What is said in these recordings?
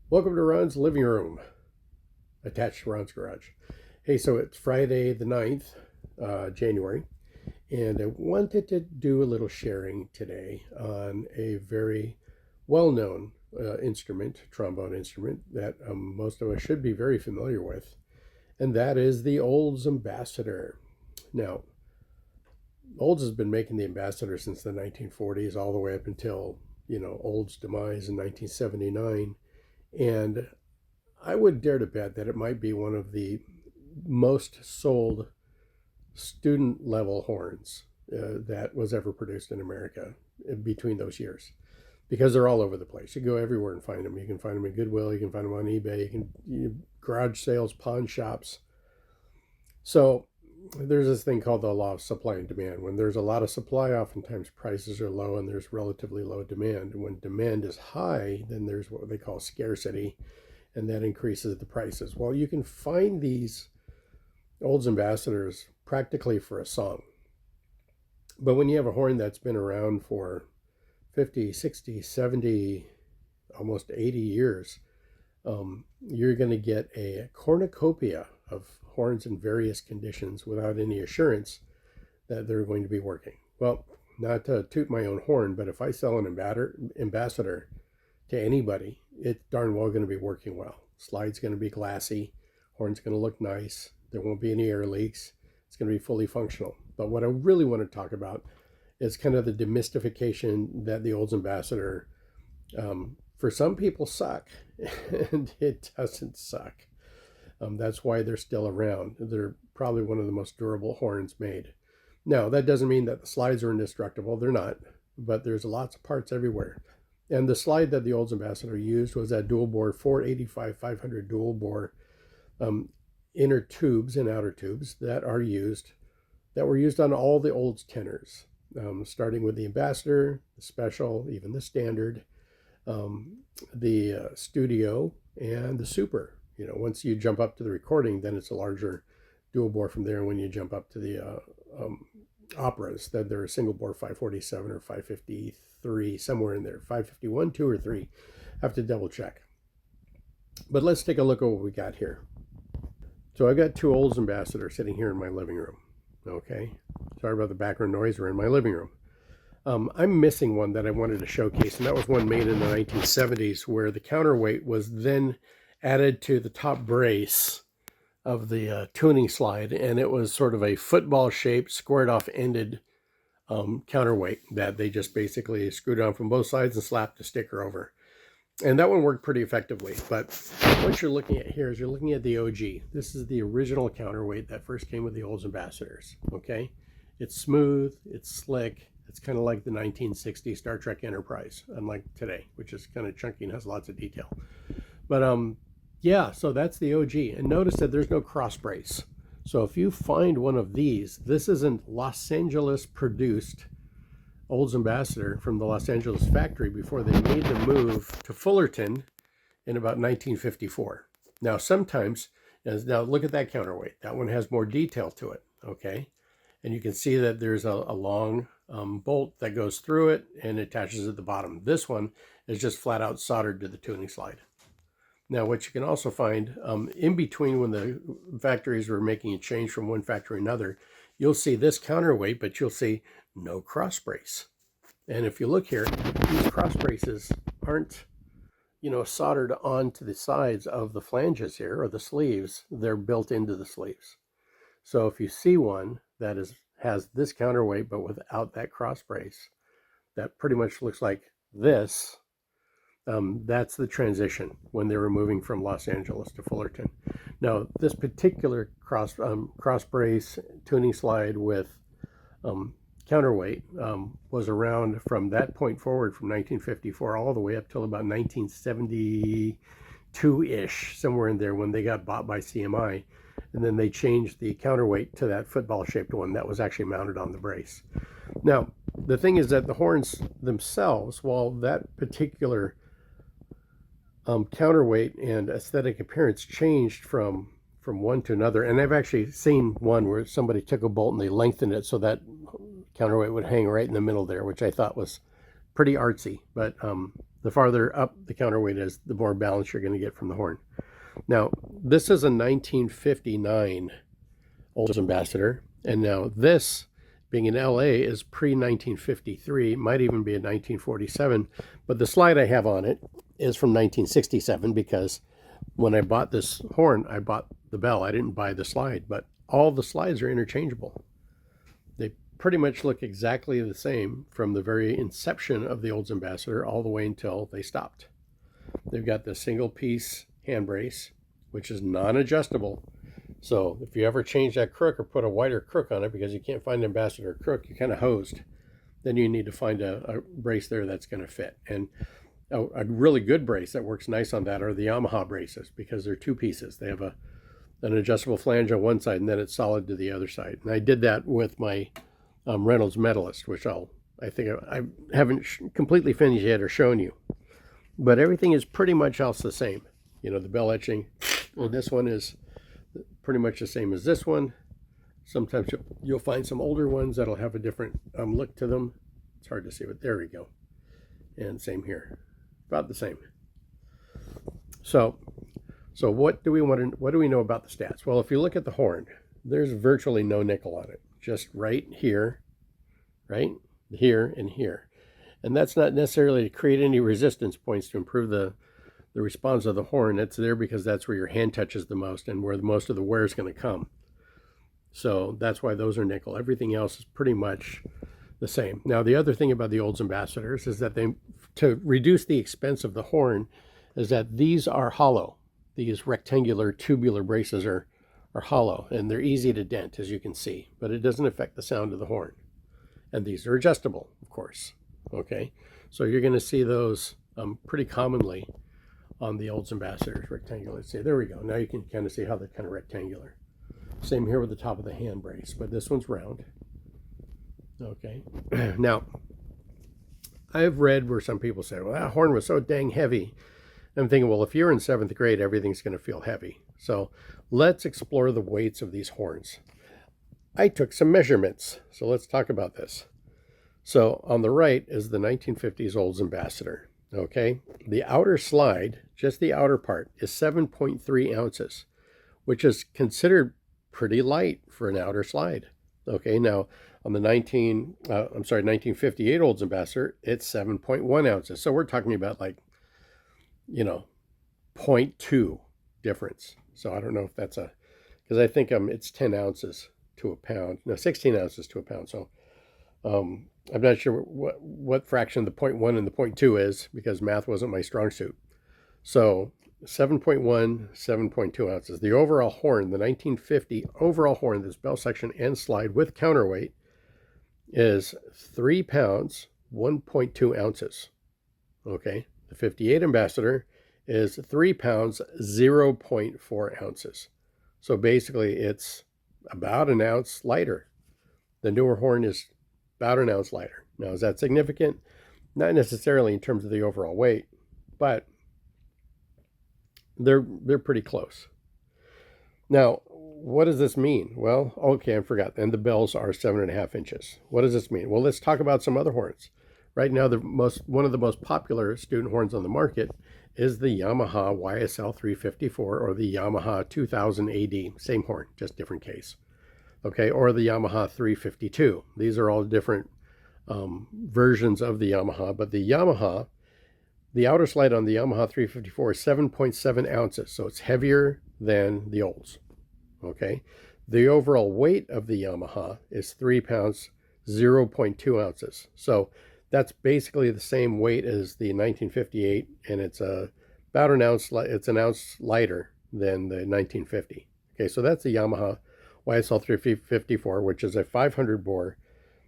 Welcome to Ron's living room, attached to Ron's garage. Hey, so it's Friday the 9th, January, and I wanted to do a little sharing today on a very well-known instrument, trombone instrument, that most of us should be very familiar with, and that is the Olds Ambassador. Now, Olds has been making the Ambassador since the 1940s, all the way up until, Olds' demise in 1979. And I would dare to bet that it might be one of the most sold student level horns that was ever produced in America between those years, because they're all over the place. You go everywhere and find them. You can find them in Goodwill, you can find them on eBay, garage sales, pawn shops. So there's this thing called the law of supply and demand. When there's a lot of supply, oftentimes prices are low and there's relatively low demand. And when demand is high, then there's what they call scarcity, and that increases the prices. Well, you can find these Olds Ambassadors practically for a song. But when you have a horn that's been around for 50, 60, 70, almost 80 years, you're going to get a cornucopia of horns in various conditions without any assurance that they're going to be working. Well, not to toot my own horn, but if I sell an ambassador to anybody, it's darn well going to be working well. Slide's going to be glassy, horn's going to look nice, there won't be any air leaks, it's going to be fully functional. But what I really want to talk about is kind of the demystification that the Olds Ambassador, for some people, suck, and it doesn't suck. That's why they're still around. They're probably one of the most durable horns made. Now, that doesn't mean that the slides are indestructible. They're not, but there's lots of parts everywhere. And the slide that the Olds Ambassador used was that dual bore 485 500 dual bore inner tubes and outer tubes that were used on all the Olds tenors, starting with the Ambassador, the Special, even the Standard, the Studio, and the Super. Once you jump up to the recording, then it's a larger dual bore from there. When you jump up to the operas, then they're a single bore 547 or 553, somewhere in there, 551, 2 or 3. I have to double check. But let's take a look at what we got here. So I got two Olds Ambassadors sitting here in my living room. Okay, sorry about the background noise. We're in my living room. I'm missing one that I wanted to showcase, and that was one made in the 1970s where the counterweight was then added to the top brace of the tuning slide, and it was sort of a football shaped, squared off ended counterweight that they just basically screwed on from both sides and slapped a sticker over. And that one worked pretty effectively. But what you're looking at here is you're looking at the OG. This is the original counterweight that first came with the Olds Ambassadors. Okay, it's smooth, it's slick. It's kind of like the 1960 Star Trek Enterprise, unlike today, which is kind of chunky and has lots of detail. But yeah, so that's the OG. And notice that there's no cross brace. So if you find one of these, this isn't Los Angeles produced Olds Ambassador from the Los Angeles factory before they made the move to Fullerton in about 1954. Now sometimes, now look at that counterweight. That one has more detail to it, okay? And you can see that there's a long bolt that goes through it and attaches at the bottom. This one is just flat out soldered to the tuning slide. Now, what you can also find in between when the factories were making a change from one factory to another, you'll see this counterweight, but you'll see no cross brace. And if you look here, these cross braces aren't, soldered onto the sides of the flanges here, or the sleeves. They're built into the sleeves. So if you see one that has this counterweight but without that cross brace, that pretty much looks like this. That's the transition when they were moving from Los Angeles to Fullerton. Now, this particular cross brace tuning slide with counterweight was around from that point forward, from 1954 all the way up till about 1972-ish, somewhere in there, when they got bought by CMI. And then they changed the counterweight to that football-shaped one that was actually mounted on the brace. Now, the thing is that the horns themselves, while that particular counterweight and aesthetic appearance changed from one to another, and I've actually seen one where somebody took a bolt and they lengthened it so that counterweight would hang right in the middle there, which I thought was pretty artsy. But The farther up the counterweight is, the more balance you're going to get from the horn. Now, this is a 1959 Olds Ambassador, and now this, being in LA, is pre-1953, might even be a 1947, but the slide I have on it is from 1967, because when I bought this horn, I bought the bell. I didn't buy the slide, but all the slides are interchangeable. They pretty much look exactly the same from the very inception of the Olds Ambassador all the way until they stopped. They've got the single piece hand brace, which is non-adjustable. So if you ever change that crook or put a wider crook on it because you can't find an Ambassador crook, you're kind of hosed. Then you need to find a brace there that's going to fit. And a really good brace that works nice on that are the Yamaha braces, because they're two pieces. They have an adjustable flange on one side, and then it's solid to the other side. And I did that with my Reynolds Medalist, which I think I haven't completely finished yet or shown you. But everything is pretty much else the same. You know, the bell etching on this one is pretty much the same as this one. Sometimes you'll find some older ones that'll have a different look to them. It's hard to see, but there we go. And same here, about the same. So what do we know about the stats? Well, if you look at the horn, there's virtually no nickel on it. Just right here, and here. And that's not necessarily to create any resistance points to improve the response of the horn. It's there because that's where your hand touches the most and where most of the wear is going to come. So that's why those are nickel. Everything else is pretty much the same. Now, the other thing about the Olds Ambassadors is that to reduce the expense of the horn, is that these are hollow. These rectangular tubular braces are hollow, and they're easy to dent, as you can see, but it doesn't affect the sound of the horn. And these are adjustable, of course. Okay, so you're going to see those pretty commonly on the Olds Ambassadors, rectangular. See, there we go. Now you can kind of see how they're kind of rectangular. Same here with the top of the hand brace, but this one's round. Okay, now I've read where some people say, well, that horn was so dang heavy. I'm thinking, well, if you're in 7th grade, everything's going to feel heavy. So let's explore the weights of these horns. I took some measurements, so let's talk about this. So on the right is the 1950s Olds Ambassador. Okay, the outer slide, just the outer part, is 7.3 ounces, which is considered pretty light for an outer slide. Okay, now on the 1958 Olds Ambassador, it's 7.1 ounces. So we're talking about, like, 0.2 difference. So I don't know if that's because I think it's 10 ounces to a pound. No, 16 ounces to a pound. So I'm not sure what fraction the 0.1 and the 0.2 is, because math wasn't my strong suit. So 7.1, 7.2 ounces. The overall horn, the 1950 overall horn, this bell section and slide with counterweight, is 3 pounds, 1.2 ounces. Okay. The 58 Ambassador is 3 pounds, 0.4 ounces. So basically it's about an ounce lighter. The newer horn is about an ounce lighter. Now, is that significant? Not necessarily in terms of the overall weight, but they're pretty close. Now, what does this mean? Well, okay, I forgot. And the bells are 7.5 inches. What does this mean? Well, let's talk about some other horns. Right now, one of the most popular student horns on the market is the Yamaha YSL 354 or the Yamaha 2000 AD. Same horn, just different case. Okay, or the Yamaha 352. These are all different versions of the Yamaha, but the outer slide on the Yamaha 354 is 7.7 ounces, so it's heavier than the Olds. Okay, the overall weight of the Yamaha is 3 pounds, 0.2 ounces. So that's basically the same weight as the 1958, and it's about an ounce. It's an ounce lighter than the 1950. Okay, so that's the Yamaha YSL 354, which is a 500 bore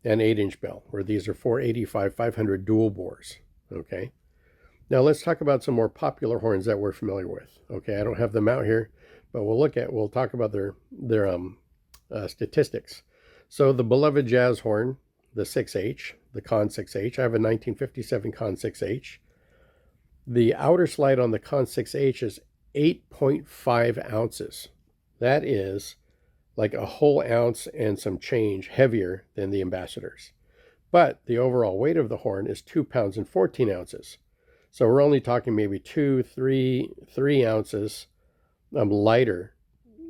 and 8-inch bell, where these are 485 500 dual bores. Okay, now let's talk about some more popular horns that we're familiar with. Okay, I don't have them out here, but we'll talk about their statistics. So the beloved jazz horn, the 6H, the Con 6H. I have a 1957 Con 6H. The outer slide on the Con 6H is 8.5 ounces. That is like a whole ounce and some change heavier than the Ambassadors. But the overall weight of the horn is 2 pounds and 14 ounces. So we're only talking maybe 3 ounces lighter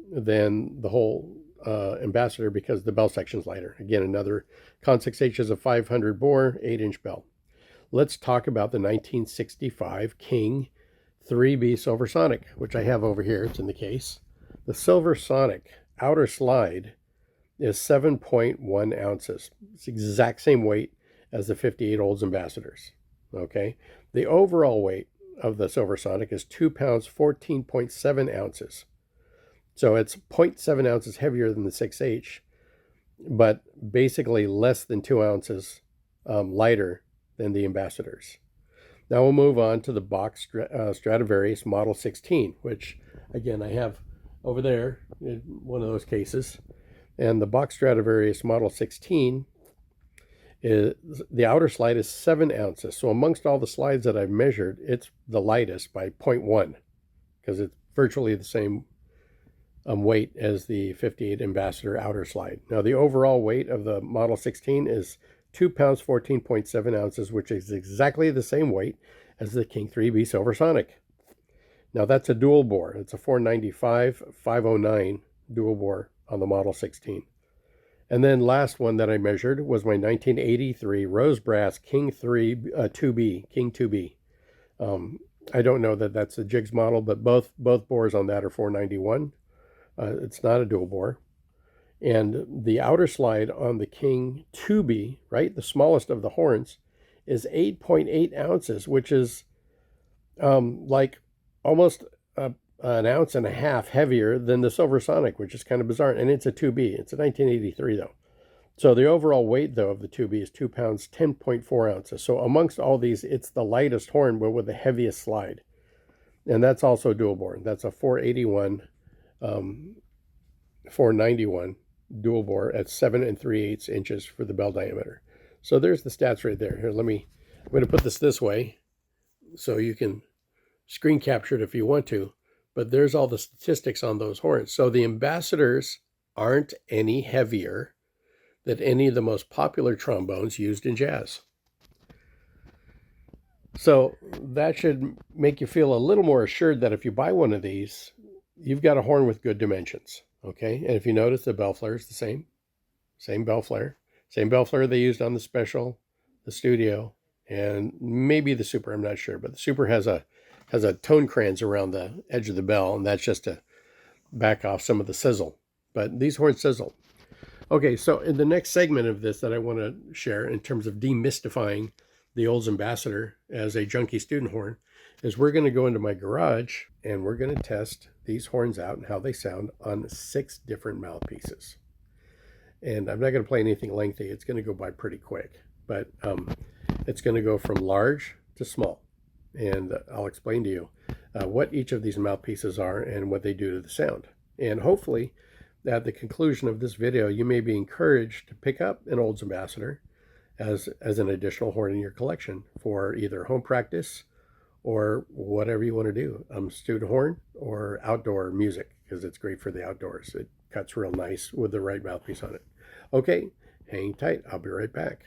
than the whole ambassador, because the bell section's lighter. Again, another Con 6H is a 500 bore, 8-inch bell. Let's talk about the 1965 King 3B Silversonic, which I have over here. It's in the case. The Silversonic outer slide is 7.1 ounces. It's the exact same weight as the 58 Olds Ambassadors. Okay. The overall weight of the Silversonic is 2 pounds, 14.7 ounces. So it's 0.7 ounces heavier than the 6H, but basically less than 2 ounces lighter than the Ambassadors. Now we'll move on to the Box Stradivarius Model 16, which again I have over there in one of those cases. And the Box Stradivarius Model 16 is, the outer slide is 7 ounces. So amongst all the slides that I've measured, it's the lightest by 0.1, because it's virtually the same weight as the 58 Ambassador outer slide. Now the overall weight of the Model 16 is 2 pounds, 14.7 ounces, which is exactly the same weight as the King 3B Silversonic. Now that's a dual bore. It's a 495/509 dual bore on the Model 16. And then last one that I measured was my 1983 Rose Brass King 2B. I don't know that that's a jigs model, but both bores on that are 491. It's not a dual bore. And the outer slide on the King 2B, right, the smallest of the horns, is 8.8 ounces, which is like almost an ounce and a half heavier than the Silversonic, which is kind of bizarre. And it's a 2B. It's a 1983, though. So the overall weight, though, of the 2B is 2 pounds, 10.4 ounces. So amongst all these, it's the lightest horn, but with the heaviest slide. And that's also dual bore. That's a 491 dual bore at 7 3/8 inches for the bell diameter. So there's the stats right there. Here, I'm going to put this way so you can screen capture it if you want to, but there's all the statistics on those horns. So the Ambassadors aren't any heavier than any of the most popular trombones used in jazz. So that should make you feel a little more assured that if you buy one of these, you've got a horn with good dimensions. Okay, and if you notice, the bell flare is the same bell flare they used on the Special, the Studio, and maybe the Super. I'm not sure, but the Super has a tone crans around the edge of the bell, and that's just to back off some of the sizzle. But these horns sizzle. Okay, so in the next segment of this that I want to share in terms of demystifying the Olds Ambassador as a junkie student horn is we're going to go into my garage and we're going to test these horns out and how they sound on 6 different mouthpieces. And I'm not going to play anything lengthy. It's going to go by pretty quick, but it's going to go from large to small. And I'll explain to you what each of these mouthpieces are and what they do to the sound. And hopefully at the conclusion of this video, you may be encouraged to pick up an Olds Ambassador as an additional horn in your collection for either home practice or whatever you want to do, student horn or outdoor music, because it's great for the outdoors. It cuts real nice with the right mouthpiece on it. Okay, hang tight. I'll be right back.